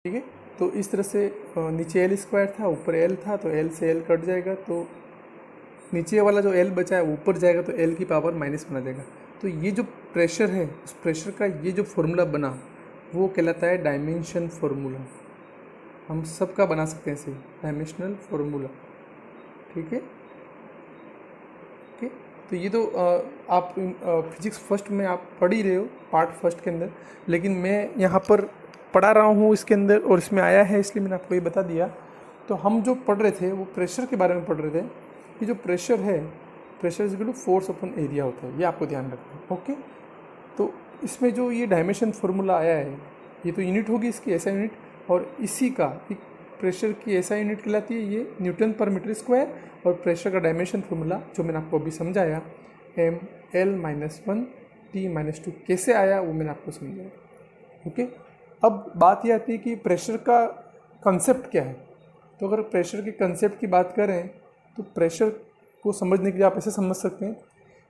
ठीक है। तो इस तरह से नीचे एल स्क्वायर था, ऊपर एल था, तो एल से एल कट जाएगा, तो नीचे वाला जो एल बचा है ऊपर जाएगा तो एल की पावर माइनस बना देगा। तो ये जो प्रेशर है, उस प्रेशर का ये जो फॉर्मूला बना वो कहलाता है डायमेंशन फार्मूला। हम सबका बना सकते हैं इसे, डायमेंशनल फार्मूला। ठीक है, ओके। तो ये तो आप फिजिक्स फर्स्ट में आप पढ़ ही रहे हो, पार्ट फर्स्ट के अंदर, लेकिन मैं यहाँ पर पढ़ा रहा हूँ इसके अंदर और इसमें आया है, इसलिए मैंने आपको ये बता दिया। तो हम जो पढ़ रहे थे वो प्रेशर के बारे में पढ़ रहे थे कि जो प्रेशर है, pressure is equal to force upon area होता है, ये आपको ध्यान रखना है। ओके, तो इसमें जो ये डायमेंशन फार्मूला आया है, ये तो यूनिट होगी इसकी, ऐसा यूनिट, और इसी का एक प्रेशर की ऐसा यूनिट कहलाती है ये न्यूटन पर मीटर स्क्वायर, और प्रेशर का डायमेंशन फार्मूला जो मैंने आपको अभी समझाया m(L-1 T-2) कैसे आया वो मैंने आपको समझाया। ओके, अब बात ये आती है कि प्रेशर का कंसेप्ट क्या है। तो अगर प्रेशर के कंसेप्ट की बात करें तो प्रेशर को समझने के लिए आप ऐसे समझ सकते हैं,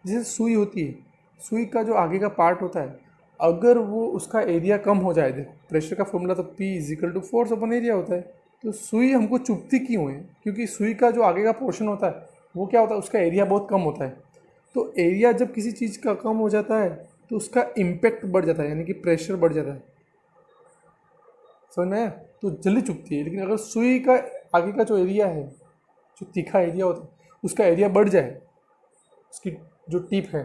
जैसे सुई होती है, सुई का जो आगे का पार्ट होता है, अगर वो उसका एरिया कम हो जाए, देखो प्रेशर का फॉर्मूला तो P = फोर्स अपन एरिया होता है, तो सुई हमको चुभती क्यों है, क्योंकि सुई का जो आगे का पोर्शन होता है वो क्या होता है, उसका एरिया बहुत कम होता है। तो एरिया जब किसी चीज़ का कम हो जाता है तो उसका इम्पैक्ट बढ़ जाता है, यानी कि प्रेशर बढ़ जाता है, समझ में आया? तो जल्दी चुभती है। लेकिन अगर सुई का आगे का जो एरिया है, जो तीखा एरिया होता है, उसका एरिया बढ़ जाए, उसकी जो टिप है,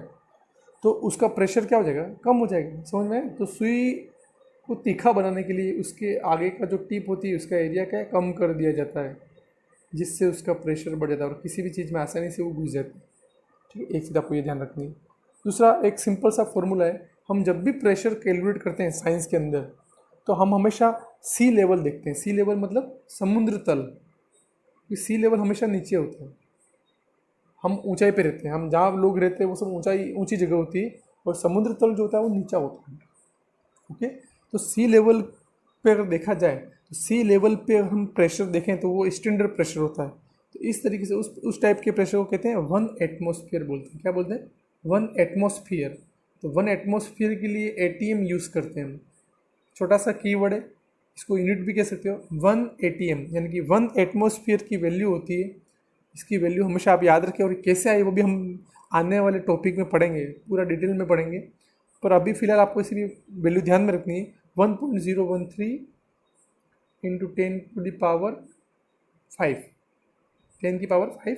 तो उसका प्रेशर क्या हो जाएगा, कम हो जाएगा, समझ में आया? तो सुई को तीखा बनाने के लिए उसके आगे का जो टिप होती है उसका एरिया क्या है, कम कर दिया जाता है, जिससे उसका प्रेशर बढ़ जाता है और किसी भी चीज़ में आसानी से वो घुस जाती है। ठीक है, एक चीज़ आपको ये ध्यान रखनी है। दूसरा एक सिंपल सा फॉर्मूला है, हम जब भी प्रेशर कैलकुलेट करते हैं साइंस के अंदर, तो हम हमेशा सी लेवल देखते हैं। सी लेवल मतलब समुद्र तल, सी लेवल हमेशा नीचे होता है, हम ऊंचाई पे रहते हैं, हम जहाँ लोग रहते हैं वो सब ऊंचाई, ऊंची जगह होती है, और समुद्र तल जो होता है वो नीचा होता है। ओके, तो सी लेवल पे अगर देखा जाए तो सी लेवल पे अगर हम प्रेशर देखें तो वो स्टैंडर्ड प्रेशर होता है। तो इस तरीके से उस टाइप के प्रेशर को कहते हैं 1 एटमॉस्फेयर बोलते हैं। क्या बोलते हैं? 1 एटमॉस्फेयर। तो 1 एटमॉस्फेयर के लिए ATM यूज़ करते हैं हम, छोटा सा कीवर्ड है, इसको यूनिट भी कह सकते हो। 1 ATM यानी कि 1 एटमॉस्फेयर की वैल्यू होती है। इसकी वैल्यू हमेशा आप याद रखें, और कैसे आई वो भी हम आने वाले टॉपिक में पढ़ेंगे, पूरा डिटेल में पढ़ेंगे, पर अभी फ़िलहाल आपको इसी वैल्यू ध्यान में रखनी है। 1.013 इंटू 10⁵, 10⁵,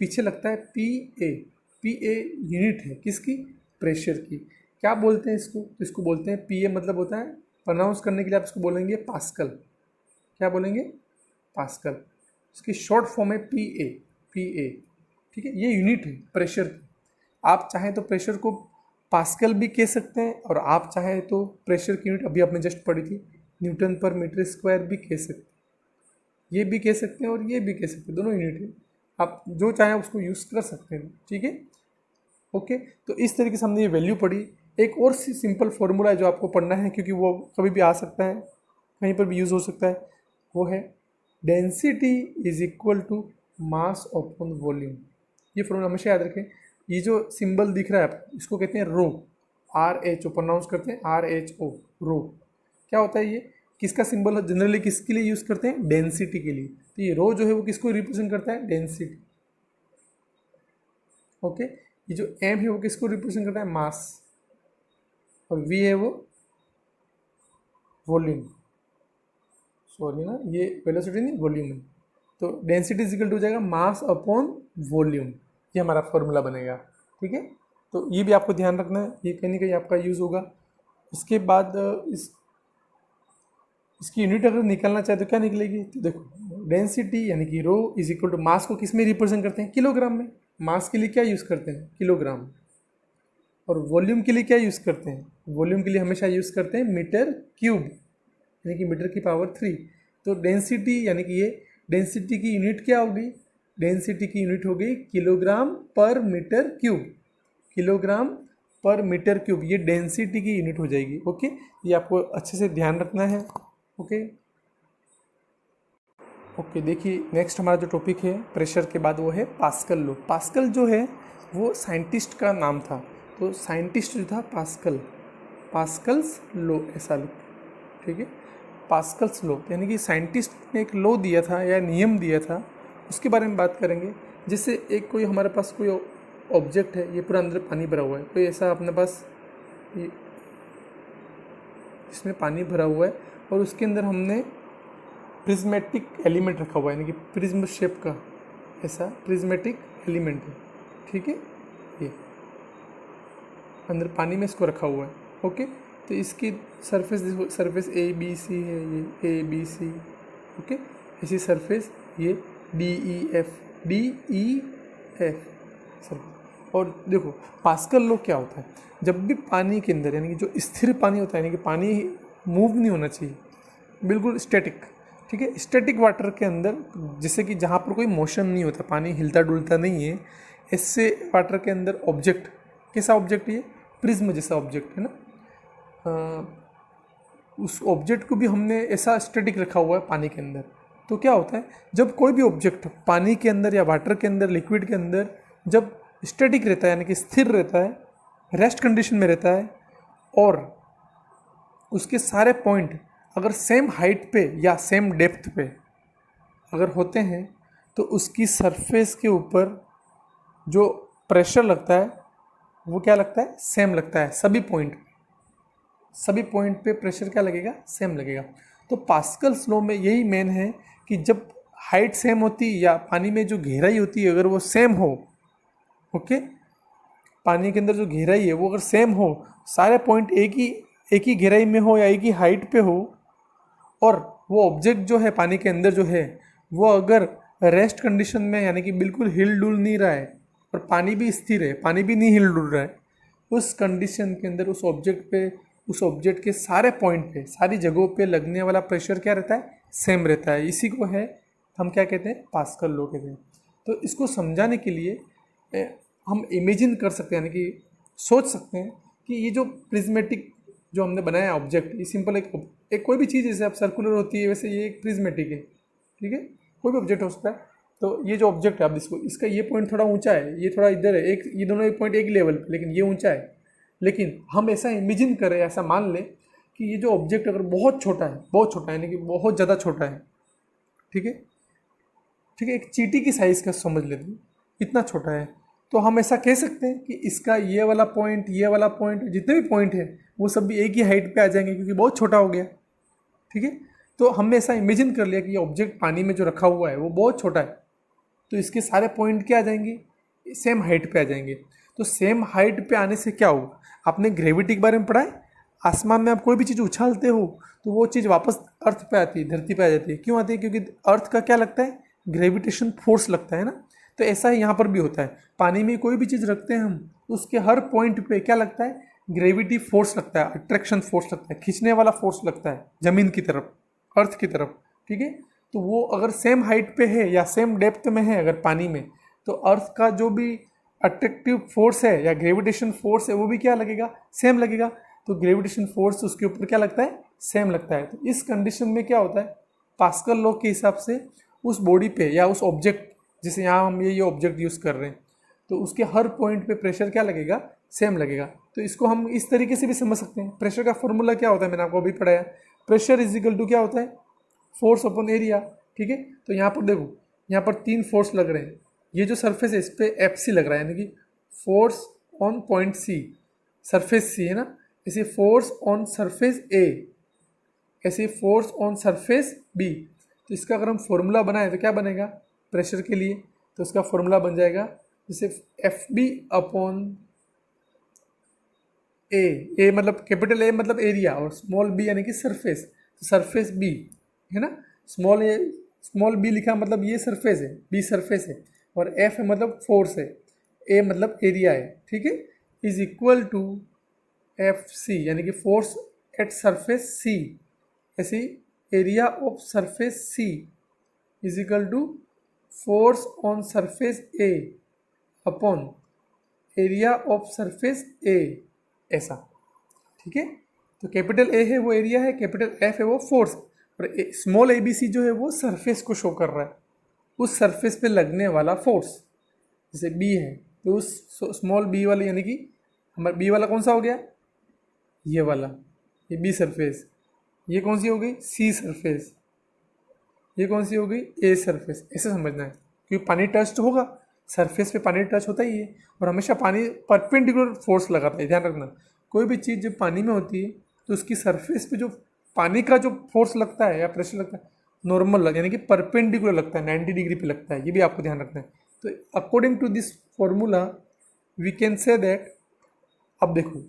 पीछे लगता है PA। PA यूनिट है किसकी? प्रेशर की। क्या बोलते हैं इसको? तो इसको बोलते हैं PA, मतलब होता है, प्रोनाउंस करने के लिए आप इसको बोलेंगे पास्कल। क्या बोलेंगे? पास्कल। इसकी शॉर्ट फॉर्म है PA। PA, ठीक है, ये यूनिट है प्रेशर की। आप चाहें तो प्रेशर को पास्कल भी कह सकते हैं, और आप चाहें तो प्रेशर की यूनिट अभी आपने जस्ट पढ़ी थी न्यूटन पर मीटर स्क्वायर भी कह सकते हैं, ये भी कह सकते हैं और ये भी कह सकते हैं, दोनों यूनिट है, आप जो चाहें उसको यूज़ कर सकते हैं। ठीक है, ओके। तो इस तरीके से हमने ये वैल्यू पढ़ी। एक और सी सिंपल फार्मूला है जो आपको पढ़ना है, क्योंकि वो कभी भी आ सकता है, कहीं पर भी यूज़ हो सकता है, वो है density is equal to mass upon volume. ये फार्मूला हमेशा याद रखें। ये जो सिंबल दिख रहा है आपको, इसको कहते हैं रो, RHO, प्रोनाउंस करते हैं RHO, रो। क्या होता है ये? किसका सिंबल है? जनरली किसके लिए यूज़ करते हैं? डेंसिटी के लिए। तो ये रो जो है वो किसको रिप्रेजेंट करता है? डेंसिटी। ओके, ये जो M है वो किसको रिप्रेजेंट करता है? मास। और V है वो वॉल्यूम, सॉरी ना, ये वेलोसिटी नहीं, वॉल्यूम है। तो डेंसिटी इज इक्वल टू हो जाएगा मास अपॉन वॉल्यूम, ये हमारा फॉर्मूला बनेगा। ठीक है, तो ये भी आपको ध्यान रखना है, ये कहीं ना कहीं आपका यूज़ होगा। इसके बाद इसकी यूनिट अगर निकालना चाहे तो क्या निकलेगी? तो देखो, डेंसिटी यानी कि रो इज इक्वल टू मास को किस में रिप्रेजेंट करते हैं? किलोग्राम में। मास के लिए क्या यूज़ करते हैं? किलोग्राम। और वॉल्यूम के लिए क्या यूज़ करते हैं? वॉल्यूम के लिए हमेशा यूज़ करते हैं मीटर क्यूब, यानी कि मीटर की पावर 3। तो डेंसिटी यानी कि ये डेंसिटी की यूनिट क्या होगी? डेंसिटी की यूनिट होगी किलोग्राम पर मीटर क्यूब। किलोग्राम पर मीटर क्यूब, ये डेंसिटी की यूनिट हो जाएगी। ओके, ये आपको अच्छे से ध्यान रखना है। ओके ओके, देखिए नेक्स्ट हमारा जो टॉपिक है प्रेशर के बाद वो है पास्कल लॉ। पास्कल जो है वो साइंटिस्ट का नाम था, तो साइंटिस्ट जो था पास्कल, पास्कल्स लॉ ऐसा लिख, ठीक है। पास्कल्स लॉ, यानी कि साइंटिस्ट ने एक लॉ दिया था या नियम दिया था, उसके बारे में बात करेंगे। जैसे एक कोई हमारे पास कोई ऑब्जेक्ट है, ये पूरा अंदर पानी भरा हुआ है, कोई ऐसा अपने पास ये इसमें पानी भरा हुआ है और उसके अंदर हमने प्रिज्मेटिक एलिमेंट रखा हुआ है, यानी कि प्रिज्म शेप का ऐसा प्रिज्मेटिक एलिमेंट है, ठीक है। ये अंदर पानी में इसको रखा हुआ है, ओके। तो इसकी सरफेस ए बी सी है, ये ए बी सी, ओके। ऐसी सरफेस ये डी ई एफ सरफेस। और देखो पास्कल लॉ क्या होता है, जब भी पानी के अंदर, यानी कि जो स्थिर पानी होता है, यानी कि पानी मूव नहीं होना चाहिए, बिल्कुल स्टैटिक, ठीक है। स्टैटिक वाटर के अंदर, जैसे कि जहाँ पर कोई मोशन नहीं होता, पानी हिलता डुलता नहीं है, ऐसे वाटर के अंदर ऑब्जेक्ट, कैसा ऑब्जेक्ट, ये प्रिज्म जैसा ऑब्जेक्ट है ना, उस ऑब्जेक्ट को भी हमने ऐसा स्टैटिक रखा हुआ है पानी के अंदर। तो क्या होता है, जब कोई भी ऑब्जेक्ट पानी के अंदर या वाटर के अंदर, लिक्विड के अंदर जब स्टैटिक रहता है, यानी कि स्थिर रहता है, रेस्ट कंडीशन में रहता है, और उसके सारे पॉइंट अगर सेम हाइट पे या सेम डेप्थ पे अगर होते हैं, तो उसकी सरफेस के ऊपर जो प्रेशर लगता है वो क्या लगता है, सेम लगता है। सभी पॉइंट पे प्रेशर क्या लगेगा, सेम लगेगा। तो पास्कल्स लॉ में यही मेन है कि जब हाइट सेम होती या पानी में जो गहराई होती है अगर वो सेम हो, ओके, पानी के अंदर जो गहराई है वो अगर सेम हो, सारे पॉइंट एक ही गहराई में हो या एक ही हाइट पे हो, और वो ऑब्जेक्ट जो है पानी के अंदर जो है वो अगर रेस्ट कंडीशन में, यानी कि बिल्कुल हिल डुल नहीं रहा है और पानी भी स्थिर है, पानी भी नहीं हिल डुल रहा है, उस कंडीशन के अंदर उस ऑब्जेक्ट के सारे पॉइंट पे, सारी जगहों पे लगने वाला प्रेशर क्या रहता है, सेम रहता है। इसी को है हम क्या कहते हैं, पास्कल लॉ कहते हैं। तो इसको समझाने के लिए हम इमेजिन कर सकते हैं, यानी कि सोच सकते हैं कि ये जो प्रिज्मेटिक जो हमने बनाया ऑब्जेक्ट, ये सिंपल एक कोई भी चीज़ जैसे अब सर्कुलर होती है वैसे ये एक प्रिज्मेटिक है, ठीक है, कोई भी ऑब्जेक्ट हो सकता है। तो ये जो ऑब्जेक्ट है, अब इसका ये पॉइंट थोड़ा ऊंचा है, ये थोड़ा इधर है, ये दोनों एक पॉइंट एक लेवल पे, लेकिन ये ऊंचा है। लेकिन हम ऐसा इमेजिन करें, ऐसा मान लें कि ये जो ऑब्जेक्ट अगर बहुत छोटा है, यानी कि बहुत ज़्यादा छोटा है, ठीक है, एक चींटी की साइज़ का समझ लेते हैं, इतना छोटा है, तो हम ऐसा कह सकते हैं कि इसका ये वाला पॉइंट, जितने भी पॉइंट है वो सब भी एक ही हाइट पे आ जाएंगे क्योंकि बहुत छोटा हो गया, ठीक है। तो हमने ऐसा इमेजिन कर लिया कि ये ऑब्जेक्ट पानी में जो रखा हुआ है वो बहुत छोटा है, तो इसके सारे पॉइंट क्या आ जाएंगे, सेम हाइट पे आ जाएंगे। तो सेम हाइट पे आने से क्या होगा, आपने ग्रेविटी के बारे में पढ़ा है, आसमान में आप कोई भी चीज़ उछालते हो तो वो चीज़ वापस अर्थ पे आती है, धरती पे आ जाती है। क्यों आती है, क्योंकि अर्थ का क्या लगता है, ग्रेविटेशन फोर्स लगता है ना। तो ऐसा ही यहाँ पर भी होता है, पानी में कोई भी चीज़ रखते हैं हम, उसके हर पॉइंट पे क्या लगता है, ग्रेविटी फोर्स लगता है, अट्रैक्शन फोर्स लगता है, खींचने वाला फोर्स लगता है ज़मीन की तरफ, अर्थ की तरफ, ठीक है। तो वो अगर सेम हाइट पे है या सेम डेप्थ में है अगर पानी में, तो अर्थ का जो भी अट्रैक्टिव फोर्स है या ग्रेविटेशन फोर्स है वो भी क्या लगेगा, सेम लगेगा। तो ग्रेविटेशन फोर्स उसके ऊपर क्या लगता है, सेम लगता है। तो इस कंडीशन में क्या होता है, पास्कल लॉ के हिसाब से उस बॉडी पे या उस ऑब्जेक्ट, जैसे यहाँ हम ये ऑब्जेक्ट यूज़ कर रहे हैं, तो उसके हर पॉइंट पे प्रेशर क्या लगेगा, सेम लगेगा। तो इसको हम इस तरीके से भी समझ सकते हैं। प्रेशर का फॉर्मूला क्या होता है, मैंने आपको अभी पढ़ाया, प्रेशर इज इक्वल टू क्या होता है, फोर्स अपॉन एरिया, ठीक है। तो यहाँ पर देखो, यहाँ पर 3 फोर्स लग रहे हैं, ये जो सरफेस है इस पर एफ सी लग रहा है, यानी कि force on point C, surface C है ना, ऐसे फोर्स ऑन सरफेस ए, ऐसे फोर्स ऑन सरफेस बी। तो इसका अगर हम फॉर्मूला बनाए तो क्या बनेगा प्रेशर के लिए, तो इसका फॉर्मूला बन जाएगा जैसे एफ बी अपॉन ए मतलब कैपिटल ए मतलब एरिया और स्मॉल बी यानी कि सरफेस, तो सरफेस बी है ना, स्मॉल बी लिखा मतलब ये सरफेस है, बी सरफेस है, और एफ है मतलब फोर्स है, ए मतलब एरिया है, ठीक है, is equal to F C यानी कि फोर्स एट सरफेस सी, ऐसे area of surface C is equal to force on surface A upon area of surface A, ऐसा, ठीक है। तो कैपिटल ए है वो एरिया है, कैपिटल एफ है वो फोर्स, और स्मॉल ए बी सी जो है वो सरफेस को शो कर रहा है, उस सरफेस पे लगने वाला फोर्स। जैसे बी है तो उस स्मॉल बी वाले यानी कि हमारा बी वाला कौन सा हो गया, ये वाला, ये बी सरफेस, ये कौन सी हो गई सी सरफेस, ये कौन सी हो गई ए सरफेस, ऐसे समझना है क्योंकि पानी टच तो होगा, सरफेस पे पानी टच होता ही है और हमेशा पानी परपेंडिकुलर फोर्स लगाता है, ध्यान रखना। कोई भी चीज़ जब पानी में होती है तो उसकी सरफेस पे जो पानी का जो फोर्स लगता है या प्रेशर लगता है नॉर्मल लगता है, यानी कि परपेंडिकुलर लगता है, 90 डिग्री पे लगता है, ये भी आपको ध्यान रखना है। तो according to this formula we can say that, अब देखो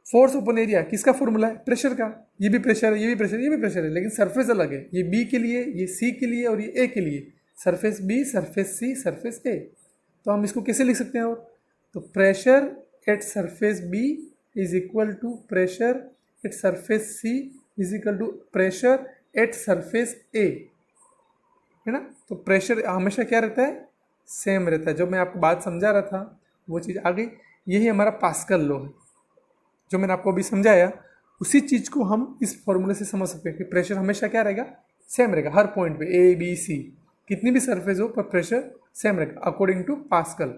फोर्स अपॉन एरिया किसका फॉर्मूला है, प्रेशर का, ये भी प्रेशर है, ये भी प्रेशर है, ये भी प्रेशर है, लेकिन सरफेस अलग है, ये बी के लिए, ये सी के लिए और ये ए के लिए, surface B, surface C, surface A. तो हम इसको कैसे लिख सकते हैं, और तो pressure at surface B is equal to pressure at surface C is equal to pressure at surface A, है ना। तो प्रेशर हमेशा क्या रहता है, सेम रहता है। जो मैं आपको बात समझा रहा था वो चीज़ आ गई, यही हमारा पास्कल लॉ है जो मैंने आपको अभी समझाया। उसी चीज़ को हम इस फॉर्मूले से समझ सकते हैं कि प्रेशर हमेशा क्या रहेगा, सेम रहेगा हर पॉइंट पे, ए बी सी कितनी भी सरफेस हो पर प्रेशर सेम रहेगा अकॉर्डिंग टू पास्कल।